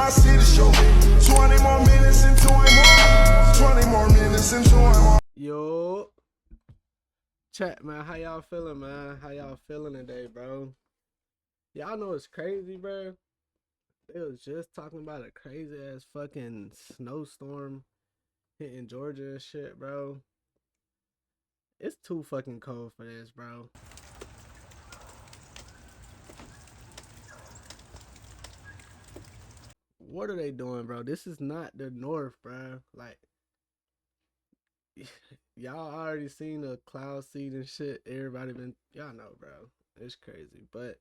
my city show. 20 more minutes into him. 20 more minutes into him. Yo, chat, man. How y'all feeling, man? How y'all feeling today, bro? Y'all know it's crazy, bro. They was just talking about a crazy ass fucking snowstorm hitting Georgia and shit, bro. It's too fucking cold for this, bro. What are they doing, bro? This is not the North, bro. Like, y'all already seen the cloud seed and shit. Everybody been, y'all know, bro. It's crazy. But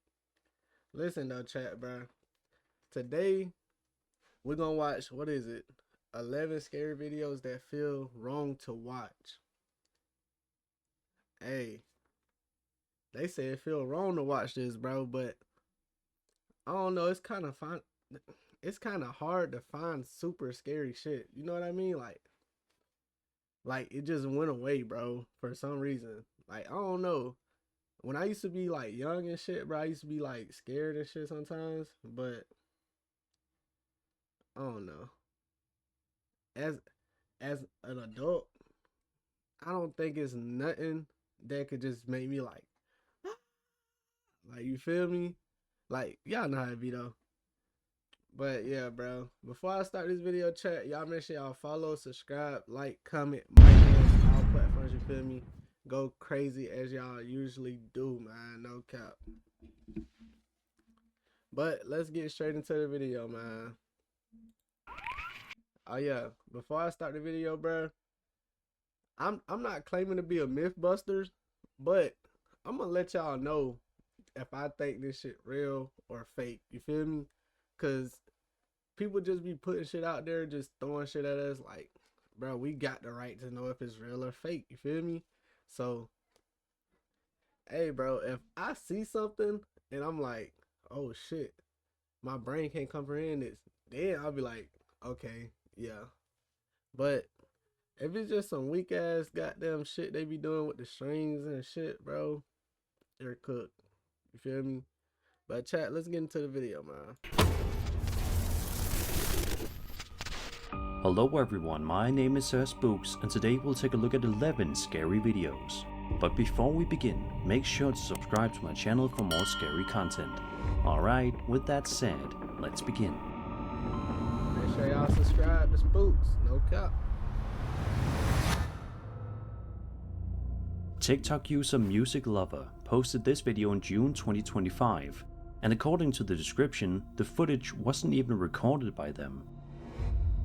listen though, chat, bro. Today we're gonna watch, what is it? 11 scary videos that feel wrong to watch. Hey, they say it feel wrong to watch this, bro, but I don't know. It's kind of fun. It's kind of hard to find super scary shit. You know what I mean? Like it just went away, bro, for some reason. Like, I don't know. When I used to be like young and shit, bro, I used to be like scared and shit sometimes, but I don't know. As an adult, I don't think it's nothing that could just make me like you feel me? Like, y'all know how it be though. But yeah, bro. Before I start this video, chat, y'all make sure y'all follow, subscribe, like, comment, all platforms, you feel me? Go crazy as y'all usually do, man. No cap. But let's get straight into the video, man. Oh yeah, before I start the video, bro, I'm not claiming to be a Mythbusters, but I'm gonna let y'all know if I think this shit real or fake. You feel me? Cause people just be putting shit out there, just throwing shit at us. Like, bro, we got the right to know if it's real or fake. You feel me? So, hey, bro, if I see something and I'm like, oh shit, my brain can't comprehend this, then I'll be like, okay, yeah. But if it's just some weak ass goddamn shit they be doing with the strings and shit, bro, they're cooked. You feel me? But chat, let's get into the video, man. Hello everyone, my name is Sir Spooks, and today we'll take a look at 11 scary videos. But before we begin, make sure to subscribe to my channel for more scary content. Alright, with that said, let's begin. Make sure y'all subscribe to Spooks, no cap. TikTok user Music Lover posted this video in June 2025, and according to the description, the footage wasn't even recorded by them.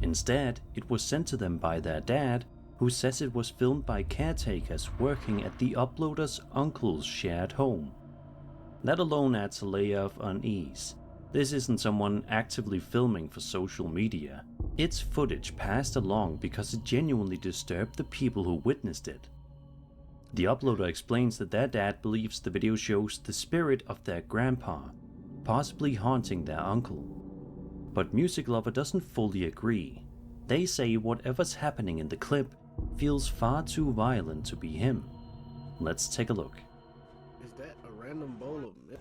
Instead, it was sent to them by their dad, who says it was filmed by caretakers working at the uploader's uncle's shared home. That alone adds a layer of unease. This isn't someone actively filming for social media. It's footage passed along because it genuinely disturbed the people who witnessed it. The uploader explains that their dad believes the video shows the spirit of their grandpa, possibly haunting their uncle. But Music Lover doesn't fully agree. They say whatever's happening in the clip feels far too violent to be him. Let's take a look. Is that a random bowl of milk?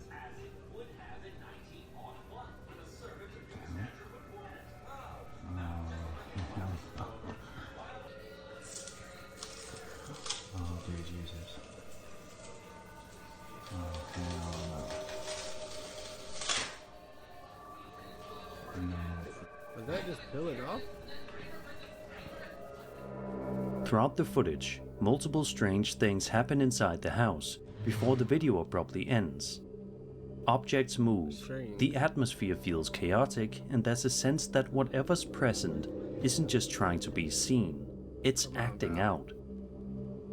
Oh, dear Jesus. Oh, hell no. No. Was that just peeling off? Throughout the footage, multiple strange things happen inside the house before the video abruptly ends. Objects move, the atmosphere feels chaotic, and there's a sense that whatever's present isn't just trying to be seen, it's acting out.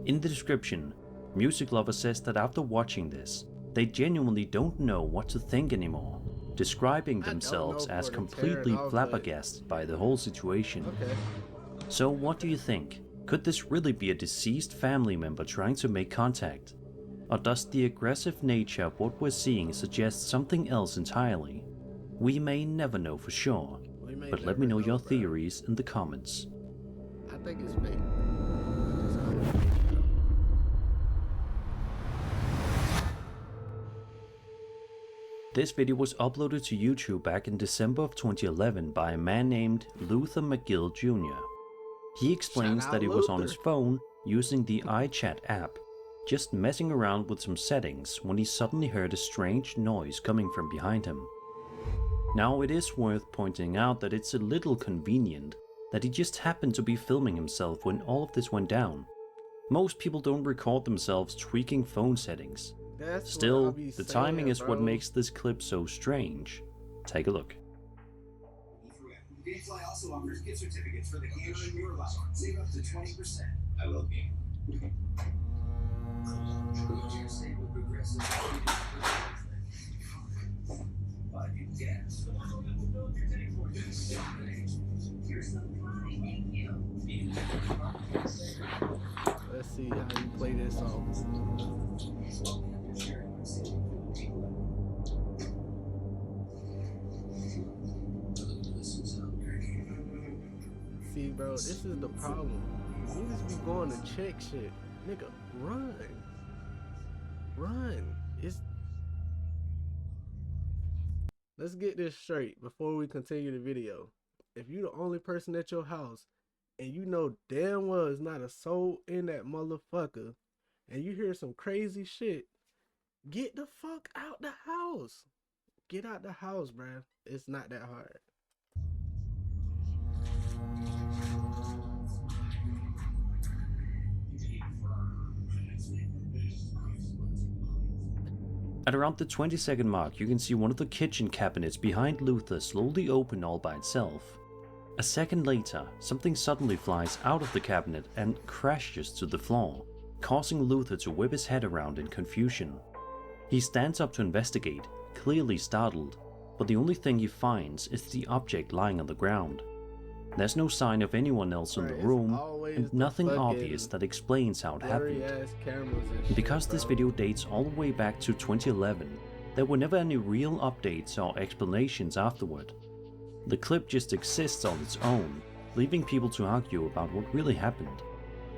In the description, Music Lover says that after watching this, they genuinely don't know what to think anymore, describing themselves as completely flabbergasted by the whole situation. Okay. So what do you think? Could this really be a deceased family member trying to make contact? Or does the aggressive nature of what we're seeing suggest something else entirely? We may never know for sure, but let me know your theories in the comments. I think it's fake. This video was uploaded to YouTube back in December of 2011 by a man named Luther McGill Jr. He explains Shout out that he was on Luther. his phone using the iChat app, just messing around with some settings when he suddenly heard a strange noise coming from behind him. Now it is worth pointing out that it's a little convenient that he just happened to be filming himself when all of this went down. Most people don't record themselves tweaking phone settings. That's what I Still, be the saying, timing is what bro. makes this clip so strange. Take a look. GameFly also offers gift certificates for the games in your life. Save up to 20%. I love game. Stay with Progressive. But you guess. You're so kind. Thank you. Let's see how you play this song. See, bro, this is the problem. Niggas be going to check shit. Nigga, run. Run. Let's get this straight before we continue the video. If you the only person at your house and you know damn well it's not a soul in that motherfucker and you hear some crazy shit, get the fuck out the house. Get out the house, bruh. It's not that hard. At around the 20-second mark, you can see one of the kitchen cabinets behind Luther slowly open all by itself. A second later, something suddenly flies out of the cabinet and crashes to the floor, causing Luther to whip his head around in confusion. He stands up to investigate, clearly startled, but the only thing he finds is the object lying on the ground. There's no sign of anyone else in the Bruh, it's room, always and the nothing fucking obvious that explains how it happened. blurry-ass cameras and And shit, because this bro. video dates all the way back to 2011, there were never any real updates or explanations afterward. The clip just exists on its own, leaving people to argue about what really happened.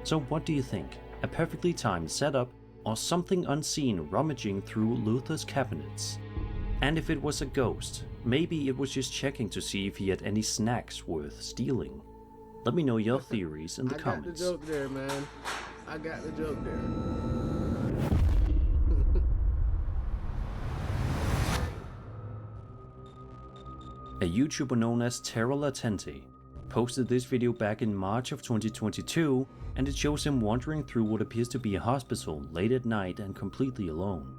So what do you think? A perfectly timed setup, or something unseen rummaging through Luther's cabinets? And if it was a ghost, maybe it was just checking to see if he had any snacks worth stealing. Let me know your theories in the comments. I got the joke there, man. I got the joke there. A YouTuber known as Terra Latente posted this video back in March of 2022, and it shows him wandering through what appears to be a hospital late at night and completely alone.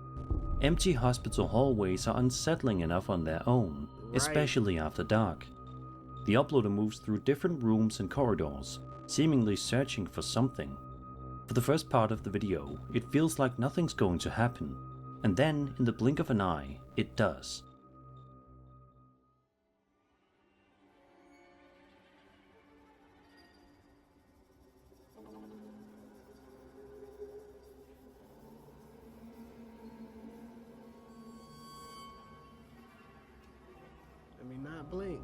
Empty hospital hallways are unsettling enough on their own, especially after dark. The uploader moves through different rooms and corridors, seemingly searching for something. For the first part of the video, it feels like nothing's going to happen, and then, in the blink of an eye, it does. Let me not blink.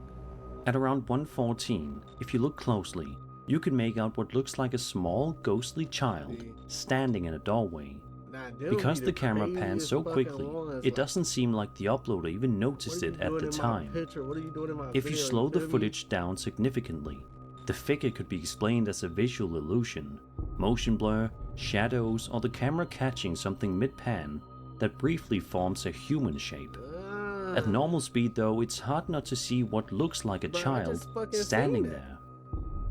At around 1:14, if you look closely, you can make out what looks like a small, ghostly child standing in a doorway. Nah, them Because be the camera pans craziest so fucking quickly, ones, it like, doesn't seem like the uploader even noticed what are it you at doing the in my time. picture? What are you doing in my If you video? slow the feel me? footage down significantly, the figure could be explained as a visual illusion, motion blur, shadows, or the camera catching something mid-pan that briefly forms a human shape. At normal speed though, it's hard not to see what looks like a But I child just fucking standing seen it. there.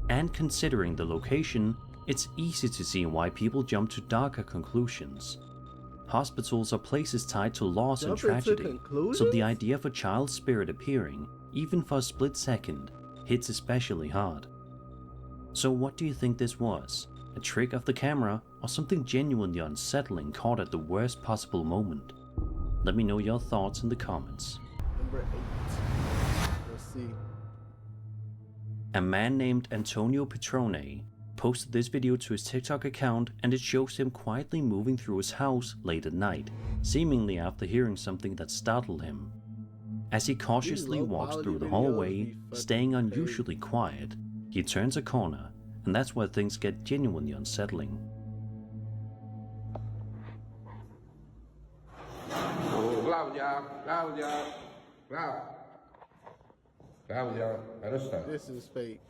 And considering the location, it's easy to see why people jump to darker conclusions. Hospitals are places tied to loss and Jump into tragedy, so the conclusions? idea of a child's spirit appearing, even for a split second, hits especially hard. So what do you think this was? A trick of the camera, or something genuinely unsettling caught at the worst possible moment? Let me know your thoughts in the comments. Number 8. Let's see. A man named Antonio Petrone posted this video to his TikTok account, and it shows him quietly moving through his house late at night, seemingly after hearing something that startled him. As he cautiously walks through the hallway, staying unusually quiet, he turns a corner, and that's where things get genuinely unsettling. Blah, blah, Loud, y'all. Loud, y'all. Loud. Loud, y'all. Let us start. This is fake.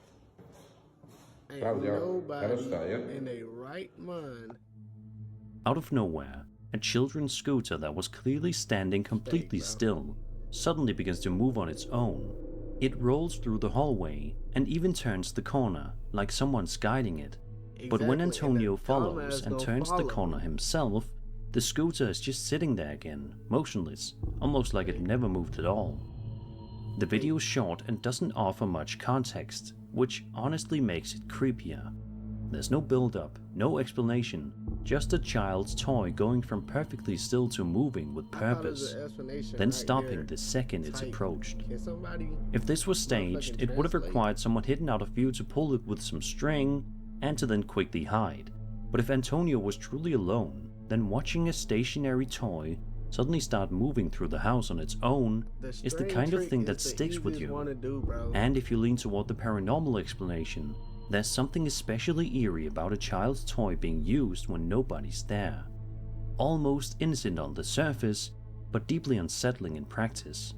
Ain't Loud, y'all. Let us nobody start, yeah? in a right mind. Out of nowhere, a children's scooter that was clearly standing completely bro. still suddenly begins to move on its own. It rolls through the hallway and even turns the corner like someone's guiding it. But when Exactly, and the Antonio follows dumbass and don't turns the follow. corner himself, the scooter is just sitting there again, motionless, almost like it never moved at all. The video is short and doesn't offer much context, which honestly makes it creepier. There's no build-up, no explanation, just a child's toy going from perfectly still to moving with I thought it was purpose, an explanation then right stopping there. the second it's Type. approached. Can somebody If this was staged, motherfucking it would have translate? required someone hidden out of view to pull it with some string and to then quickly hide. But if Antonio was truly alone, then watching a stationary toy suddenly start moving through the house on its own is the string kind of trick thing is that the sticks with easiest you. one to do, bro. And if you lean toward the paranormal explanation, there's something especially eerie about a child's toy being used when nobody's there. Almost innocent on the surface, but deeply unsettling in practice.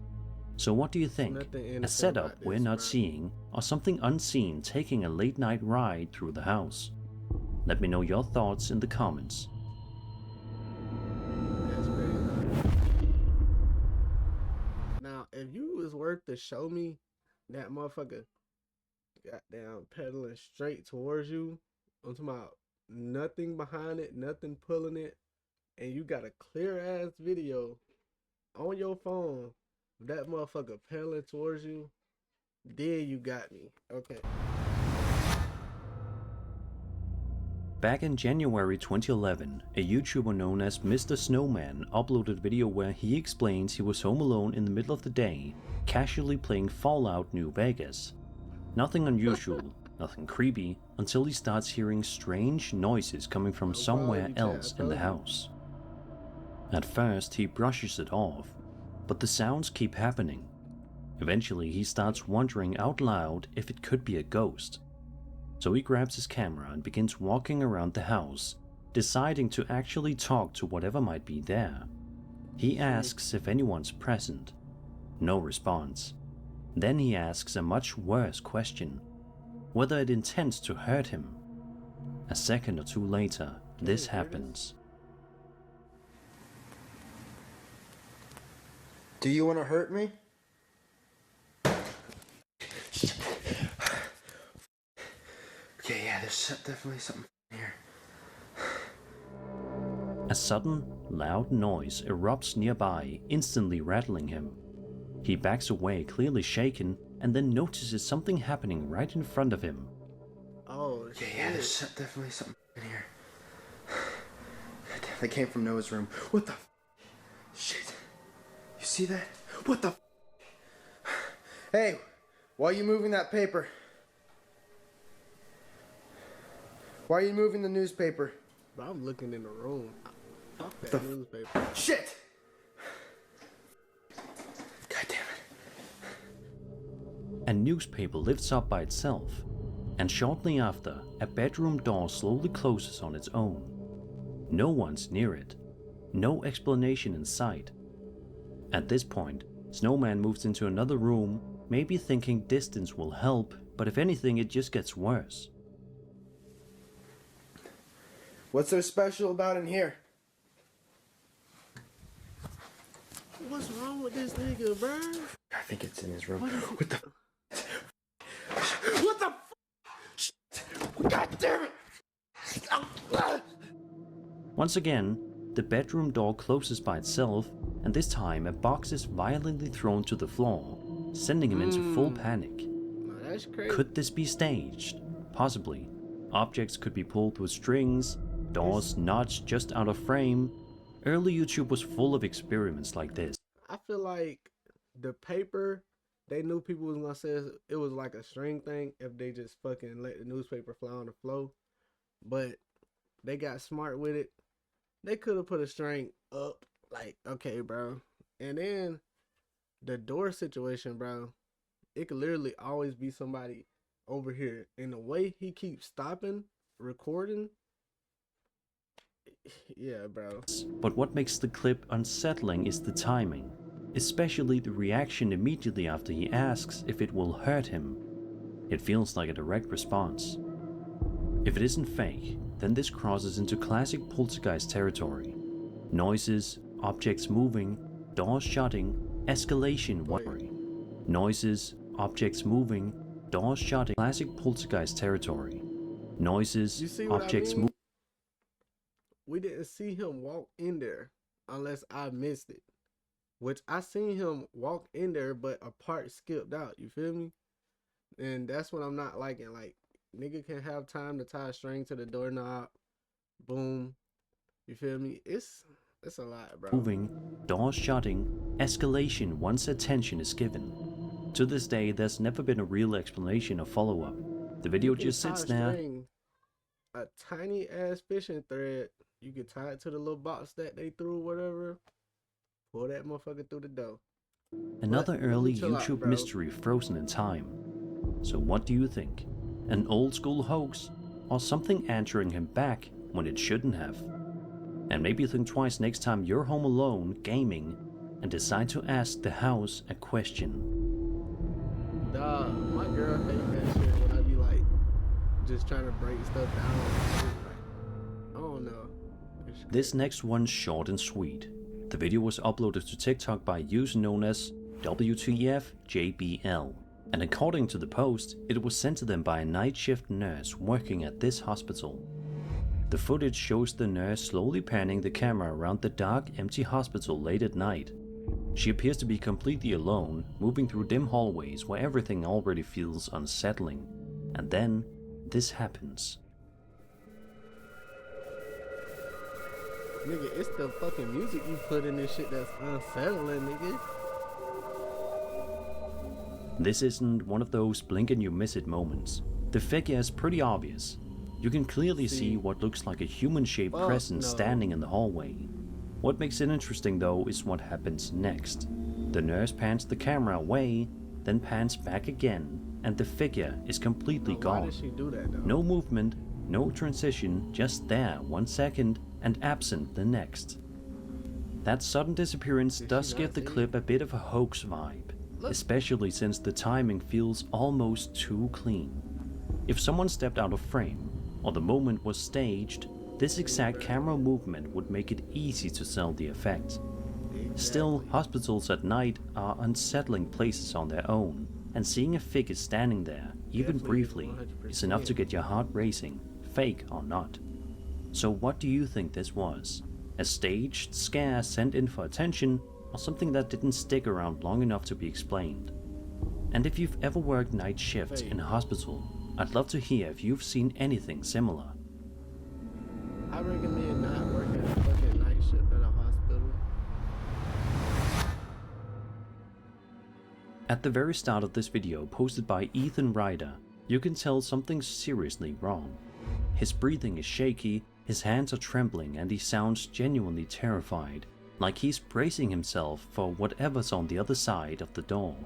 So what do you think? Nothing A innocent setup about we're this, not bro. seeing, or something unseen taking a late night ride through the house? Let me know your thoughts in the comments. That's crazy. Now, if you was worth to show me that motherfucker goddamn pedaling straight towards you, I'm talking about nothing behind it, nothing pulling it, and you got a clear ass video on your phone of that motherfucker pedaling towards you, then you got me. Okay. Back in January 2011, a YouTuber known as Mr. Snowman uploaded a video where he explains he was home alone in the middle of the day, casually playing Fallout New Vegas. Nothing unusual, nothing creepy, until he starts hearing strange noises coming from somewhere else in the house. At first, he brushes it off, but the sounds keep happening. Eventually, he starts wondering out loud if it could be a ghost. So he grabs his camera and begins walking around the house, deciding to actually talk to whatever might be there. He asks if anyone's present. No response. Then he asks a much worse question: whether it intends to hurt him. A second or two later, this happens. Do you want to hurt me? Okay, yeah, there's definitely something here. A sudden, loud noise erupts nearby, instantly rattling him. He backs away, clearly shaken, and then notices something happening right in front of him. Oh, Okay, yeah, there's definitely something in here. Damn, they came from Noah's room. What the shit? You see that? What the Hey, why are you moving that paper? Why are you moving the newspaper? Bro, I'm looking in the room. Fuck that newspaper. Shit! God damn it. A newspaper lifts up by itself, and shortly after, a bedroom door slowly closes on its own. No one's near it. No explanation in sight. At this point, Snowman moves into another room, maybe thinking distance will help, but if anything, it just gets worse. What's so special about in here? What's wrong with this nigga, bro? I think it's in his room. What the What the God damn it! Once again, the bedroom door closes by itself, and this time a box is violently thrown to the floor, sending him into full panic. No, that's crazy. Could this be staged? Possibly. Objects could be pulled with strings, doors notched just out of frame. Early YouTube was full of experiments like this. I feel like the paper, they knew people was gonna say it was like a string thing if they just fucking let the newspaper fly on the floor. But they got smart with it. They could have put a string up, like, okay, bro. And then the door situation, bro, it could literally always be somebody over here. And the way he keeps stopping recording, Yeah, bro. But what makes the clip unsettling is the timing, especially the reaction immediately after he asks if it will hurt him. It feels like a direct response. If it isn't fake, then this crosses into classic poltergeist territory. Noises, objects moving, doors shutting, escalation worry. Noises, objects moving, doors shutting, classic poltergeist territory. Noises, You see what objects I mean? moving. We didn't see him walk in there unless I missed it. Which I seen him walk in there, but a part skipped out. You feel me? And that's what I'm not liking. Like, nigga can have time to tie a string to the doorknob. Boom. You feel me? It's a lot, bro. Moving, doors shutting, escalation once attention is given. To this day, there's never been a real explanation or follow-up. The video You can just sits tie a there. string, a tiny ass fishing thread. You can tie it to the little box that they threw, whatever. Pull that motherfucker through the door. Another Let me early chill out, YouTube bro. mystery frozen in time. So what do you think? An old school hoax, or something answering him back when it shouldn't have? And maybe think twice next time you're home alone, gaming, and decide to ask the house a question. Dog, my girl hate that shit when I be like, just trying to break stuff down. Like, I don't know. This next one's short and sweet. The video was uploaded to TikTok by a user known as WTFJBL, and according to the post, it was sent to them by a night shift nurse working at this hospital. The footage shows the nurse slowly panning the camera around the dark, empty hospital late at night. She appears to be completely alone, moving through dim hallways where everything already feels unsettling. And then, this happens. Nigga, it's the fucking music you put in this shit that's unsettling, nigga. This isn't one of those blink and you miss it moments. The figure is pretty obvious. You can clearly see what looks like a human-shaped Fuck presence no. standing in the hallway. What makes it interesting though is what happens next. The nurse pans the camera away, then pans back again, and the figure is completely Why gone. did she do that though? No movement, no transition, just there 1 second and absent the next. That sudden disappearance Did does she give not the see? clip a bit of a hoax vibe, Look. especially since the timing feels almost too clean. If someone stepped out of frame, or the moment was staged, this exact camera movement would make it easy to sell the effect. Still, hospitals at night are unsettling places on their own, and seeing a figure standing there, even Definitely is briefly, is enough to 100%. get your heart racing, fake or not. So what do you think this was? A staged scare sent in for attention, or something that didn't stick around long enough to be explained? And if you've ever worked night shifts in a hospital, I'd love to hear if you've seen anything similar. I recommend not working a fucking night shift at a hospital. At the very start of this video posted by Ethan Ryder, you can tell something's seriously wrong. His breathing is shaky, his hands are trembling, and he sounds genuinely terrified, like he's bracing himself for whatever's on the other side of the door.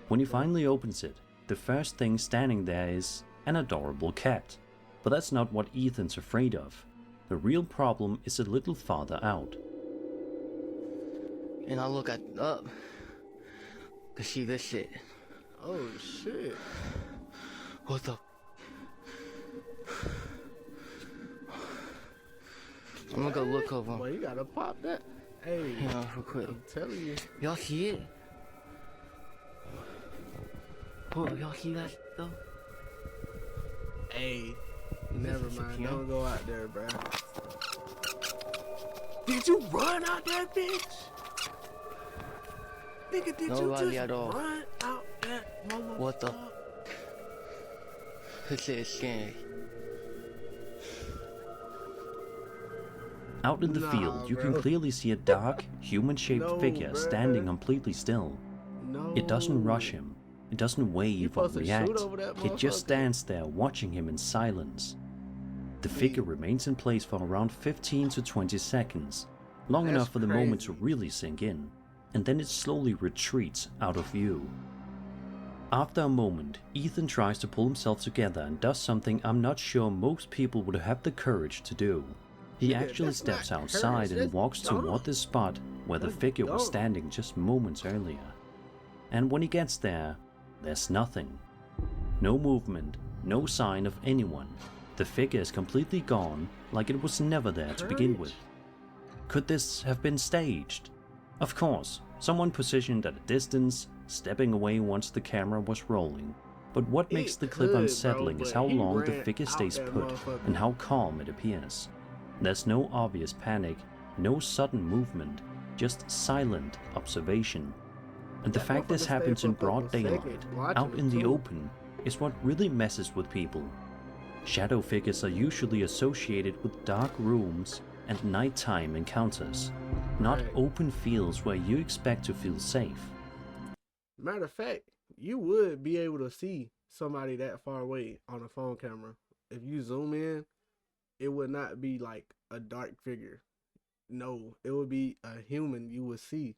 When he finally opens it, the first thing standing there is an adorable cat. But that's not what Ethan's afraid of. The real problem is a little farther out. And I look up to see this shit. Oh shit. What the? I'm gonna go look over. Boy, you gotta pop that. Hey, Yeah, real quick. I'm telling you. Y'all see it? Bro, y'all see that though? Hey, never Is it mind. secure? Don't go out there, bro. Did you run out that bitch? Nigga, did Nobody you just at all. run out that motherfucker? What the? This shit is scary. Out in the Nah, field, you can bro. clearly see a dark, human-shaped No, figure bruh. standing completely still. No. It doesn't rush him. It doesn't wave or supposed to shoot react. over that It just motherfucker? stands there watching him in silence. The figure remains in place for around 15 to 20 seconds, long That's enough for the moment to crazy. really sink in, and then it slowly retreats out of view. After a moment, Ethan tries to pull himself together and does something I'm not sure most people would have the courage to do. He actually That's steps not outside hers, and that's walks dumb. toward the spot where the That's figure was dumb. standing just moments earlier. And when he gets there, there's nothing. No movement, no sign of anyone. The figure is completely gone, like it was never there to begin with. Could this have been staged? Of course, someone positioned at a distance, stepping away once the camera was rolling. But what makes the clip unsettling is how long the figure stays put and how calm it appears. There's no obvious panic, no sudden movement, just silent observation. And the fact this happens in broad daylight, out in the open, is what really messes with people. Shadow figures are usually associated with dark rooms and nighttime encounters, not open fields where you expect to feel safe. Matter of fact, you would be able to see somebody that far away on a phone camera. If you zoom in, it would not be like a dark figure. No, it would be a human you would see.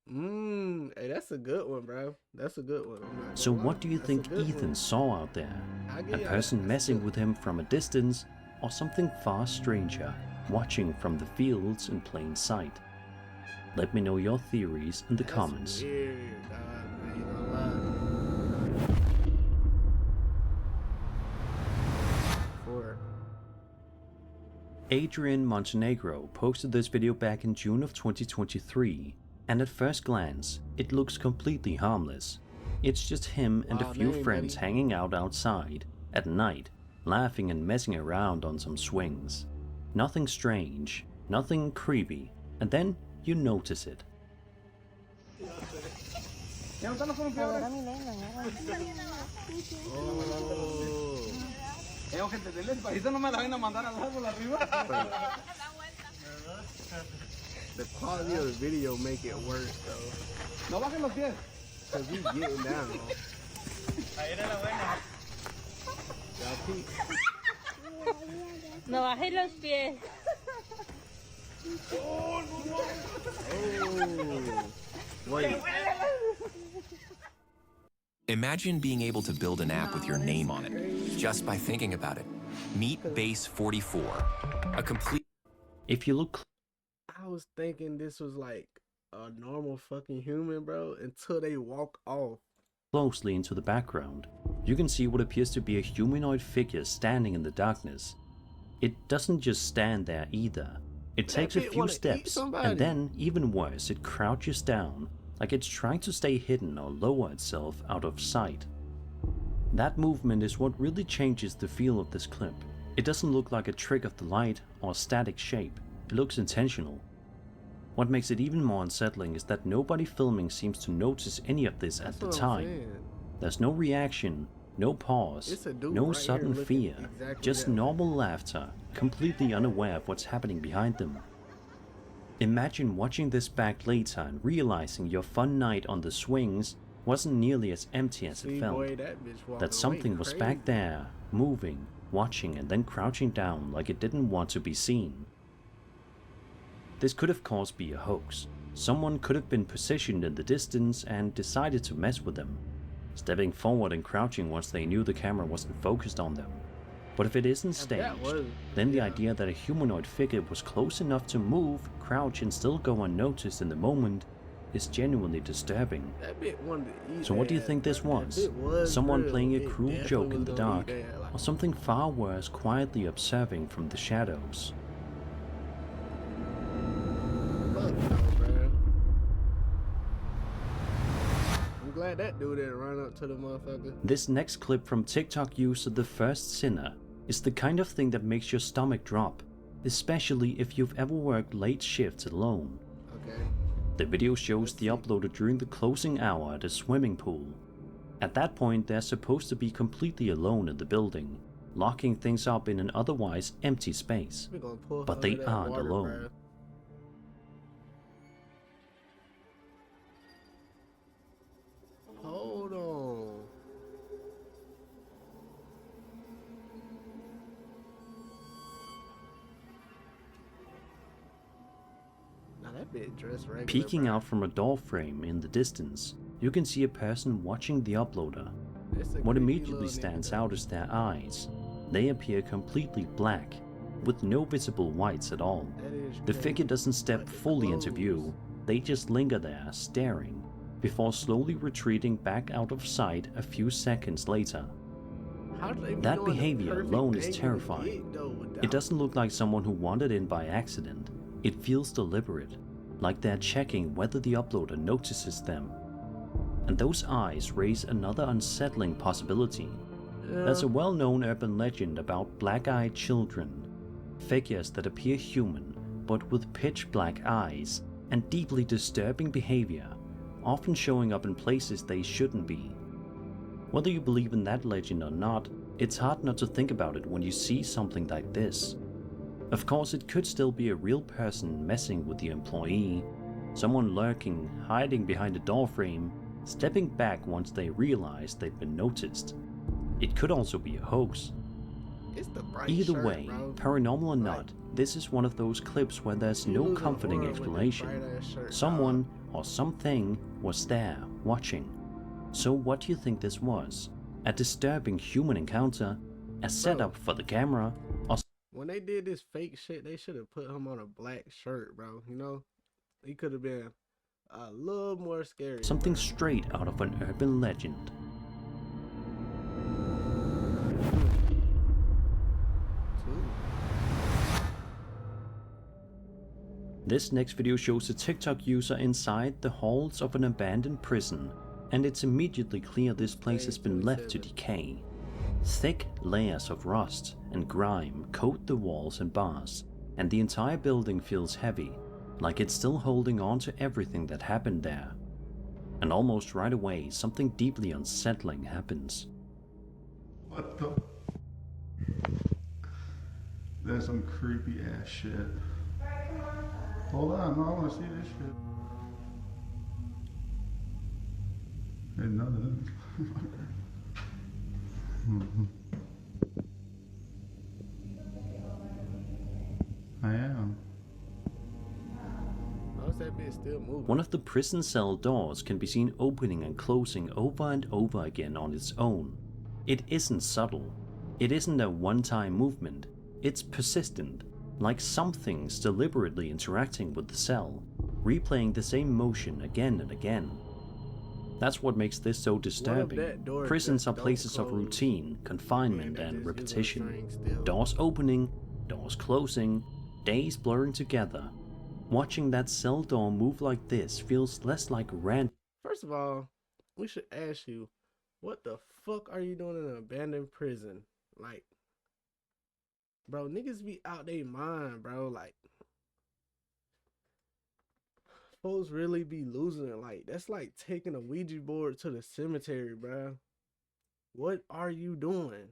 Hey, that's a good one, bro. That's a good one. I'm not So gonna lie. what do you That's a think good Ethan one. saw out there? A person messing with him from a distance, or something far stranger, watching from the fields in plain sight? Let me know your theories in the comments. Weird, dog. I ain't gonna lie. For Adrian Montenegro posted this video back in June of 2023, and at first glance, it looks completely harmless. It's just him and a Wild few name, friends buddy. hanging out outside, at night, laughing and messing around on some swings. Nothing strange, nothing creepy, and then you notice it. the quality of the video make it worse though. Cause he's getting down. Y'all peep. No bajes los pies. Oh, wait. Imagine being able to build an app with your name on it, just by thinking about it. Meet Base 44, a complete... If you look I was thinking this was like a normal fucking human, bro, until they walk off. closely into the background, you can see what appears to be a humanoid figure standing in the darkness. It doesn't just stand there either. It takes a bit few wanna eat steps, somebody. and then, even worse, it crouches down, like it's trying to stay hidden or lower itself out of sight. That movement is what really changes the feel of this clip. It doesn't look like a trick of the light or static shape, it looks intentional. What makes it even more unsettling is that nobody filming seems to notice any of this at the what I'm time. saying. There's no reaction, no pause, It's a dude no right here sudden looking fear, exactly just that way. normal laughter, completely unaware of what's happening behind them. Imagine watching this back later and realizing your fun night on the swings wasn't nearly as empty as See, it felt. boy, that bitch walking That something away was crazy. back there, moving, watching, and then crouching down like it didn't want to be seen. This could of course be a hoax. Someone could have been positioned in the distance and decided to mess with them, stepping forward and crouching once they knew the camera wasn't focused on them. But if it isn't If that staged, was- then the yeah. idea that a humanoid figure was close enough to move, crouch, and still go unnoticed in the moment is genuinely disturbing. That bit wanted to eat So what do you their think ass, this bro. That was? bit was Someone real. playing a It cruel definitely joke in was the gonna eat dark, their ass, like, or something far worse quietly observing from the shadows? fuck no, bro. I'm glad that dude didn't run up to the motherfucker. This next clip from TikTok user The First Sinner is the kind of thing that makes your stomach drop, especially if you've ever worked late shifts alone. Okay. The video shows the uploader during the closing hour at a swimming pool. At that point, they're supposed to be completely alone in the building, locking things up in an otherwise empty space. We gonna pull But her they out of that aren't water, alone. bro. Hold on. Now that bit dressed regular. Peeking bro. out from a door frame in the distance, you can see a person watching the uploader. It's a What creepy immediately little nigga, stands though. out is their eyes. They appear completely black, with no visible whites at all. That is The crazy. figure doesn't step Like the fully into clothes. view, they just linger there, staring, before slowly retreating back out of sight a few seconds later. How do they be That knowing the behavior perfect alone is angle to terrifying. get, though, without- It doesn't look like someone who wandered in by accident. It feels deliberate, like they're checking whether the uploader notices them. And those eyes raise another unsettling possibility. There's a well-known urban legend about black-eyed children, figures that appear human but with pitch-black eyes and deeply disturbing behavior, often showing up in places they shouldn't be. Whether you believe in that legend or not, it's hard not to think about it when you see something like this. Of course, it could still be a real person messing with the employee, someone lurking, hiding behind a door frame, stepping back once they realize they've been noticed. It could also be a hoax. It's the bright Either shirt, way, bro. paranormal or Right. not, this is one of those clips where there's You no lose an comforting aura with that explanation. bright-ass shirt, Someone or something was there, watching. So what do you think this was? A disturbing human encounter? A setup for the camera? Or When they did this fake shit, they should have put him on a black shirt, bro. You know, he could have been a little more scary. something bro. straight out of an urban legend? This next video shows a TikTok user inside the halls of an abandoned prison, and it's immediately clear this place has been left to decay. Thick layers of rust and grime coat the walls and bars, and the entire building feels heavy, like it's still holding on to everything that happened there. And almost right away, something deeply unsettling happens. What the? That's some creepy ass shit. Hold on, no, I want to see this shit. Ain't none of this. I am. How's that bitch still moving? One of the prison cell doors can be seen opening and closing over and over again on its own. It isn't subtle. It isn't a one-time movement. It's persistent, like something's deliberately interacting with the cell, replaying the same motion again and again. That's what makes this so disturbing. that door Prisons just are don't places of close, routine, confinement, they and just use a repetition. string still. Doors opening, doors closing, days blurring together. Watching that cell door move like this feels less like random. First of all, we should ask you, what the fuck are you doing in an abandoned prison? Like, bro, niggas be out they mind, bro. Like, folks really be losing it. Like, that's like taking a Ouija board to the cemetery, bro. What are you doing?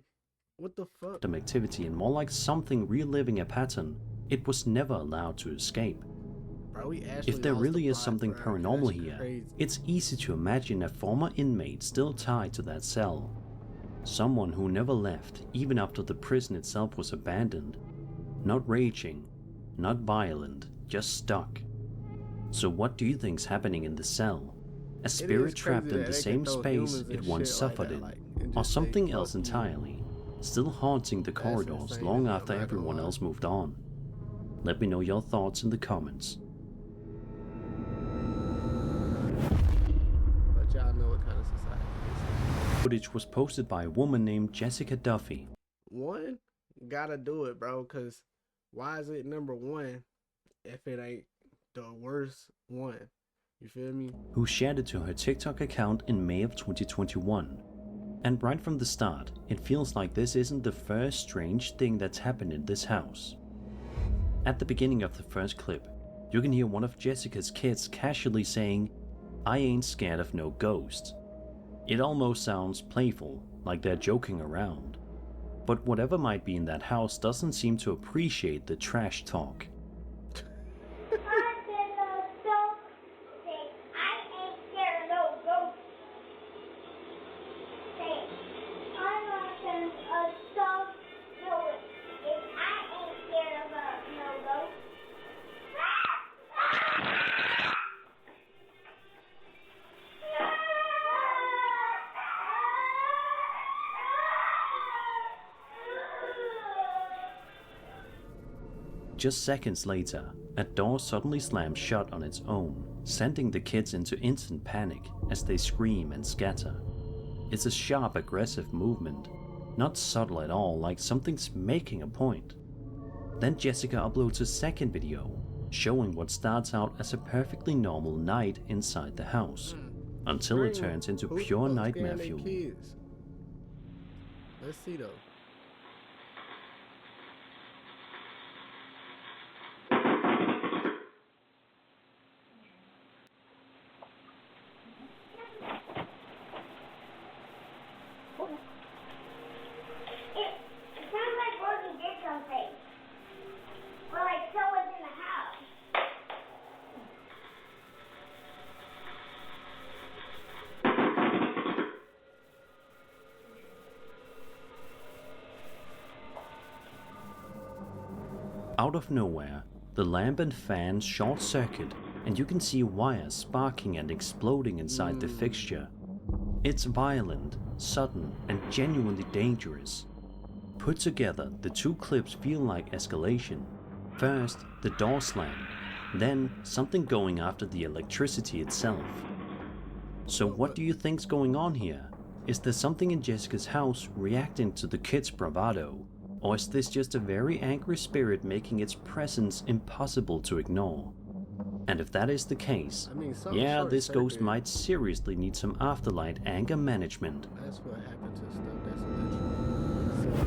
What the fuck? Activity and more like something reliving a pattern it was never allowed to escape. Bro, we actually If there lost really the is plot, something bro. paranormal That's here, crazy. it's easy to imagine a former inmate still tied to that cell. Someone who never left, even after the prison itself was abandoned. Not raging, not violent, just stuck. So what do you think's happening in the cell? A spirit trapped in the same space it once suffered in, or something else entirely, still haunting the corridors insane, long I'm after not gonna everyone lie. else moved on? Let me know your thoughts in the comments. But y'all know what kind of society this Footage was posted by a woman named Jessica Duffy, is. One, gotta do it, bro, because why is it number one if it ain't the worst one? You feel me? who shared it to her TikTok account in May of 2021. And right from the start, it feels like this isn't the first strange thing that's happened in this house. At the beginning of the first clip, you can hear one of Jessica's kids casually saying, "I ain't scared of no ghosts." It almost sounds playful, like they're joking around. But whatever might be in that house doesn't seem to appreciate the trash talk. Just seconds later, a door suddenly slams shut on its own, sending the kids into instant panic as they scream and scatter. It's a sharp, aggressive movement, not subtle at all, like something's making a point. Then Jessica uploads a second video, showing what starts out as a perfectly normal night inside the house, until it turns into pure nightmare fuel. Let's see though. Out of nowhere, the lamp and fan short circuit and you can see wires sparking and exploding inside the fixture. It's violent, sudden, and genuinely dangerous. Put together, the two clips feel like escalation. First, the door slam, then something going after the electricity itself. So what do you think's going on here? Is there something in Jessica's house reacting to the kids' bravado? Or is this just a very angry spirit making its presence impossible to ignore? And if that is the case, yeah, this ghost might seriously need some afterlight anger management. That's what happened to stuff that's electrical.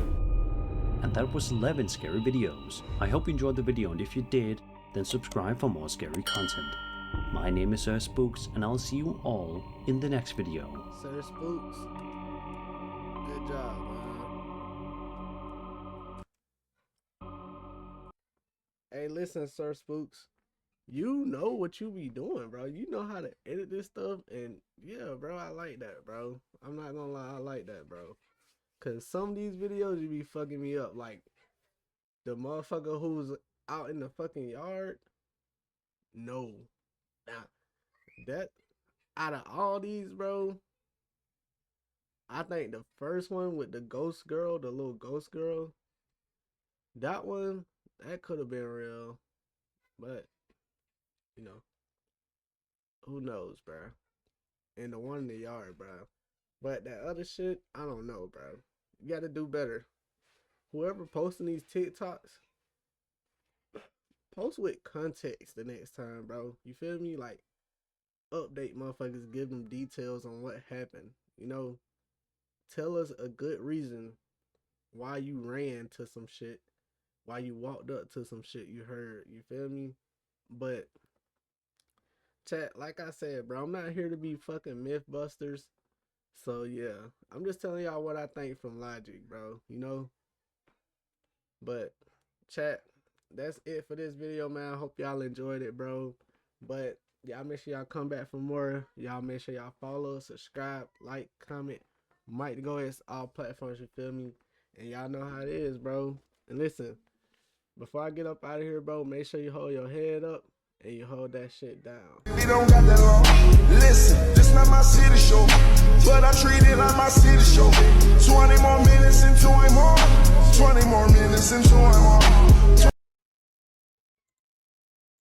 And that was 11 scary videos. I hope you enjoyed the video, and if you did, then subscribe for more scary content. My name is Sir Spooks, and I'll see you all in the next video. Sir Spooks, good job, man. Hey, listen, Sir Spooks, you know what you be doing, bro. You know how to edit this stuff, and yeah, bro, I like that, bro. I'm not gonna lie, I like that, bro. Cause some of these videos you be fucking me up, like the motherfucker who's out in the fucking yard. No, now that out of all these, bro, I think the first one with the ghost girl, the little ghost girl, that one, that could have been real, but you know, who knows, bro. And the one in the yard, bro. But that other shit, I don't know, bro. You gotta do better. Whoever posting these TikToks, post with context the next time, bro. You feel me? Like, update motherfuckers, give them details on what happened. You know, tell us a good reason why you ran to some shit, why you walked up to some shit you heard. You feel me? But chat, like I said, bro, I'm not here to be fucking mythbusters. So yeah, I'm just telling y'all what I think from logic, bro. You know? But chat, that's it for this video, man. I hope y'all enjoyed it, bro. But y'all make sure y'all come back for more. Y'all make sure y'all follow, subscribe, like, comment. MIKEDAGOATX, all platforms, you feel me? And y'all know how it is, bro. And listen, before I get up out of here, bro, make sure you hold your head up and you hold that shit down. We don't got that long. Listen, this not my city show, but I treat it like my city show.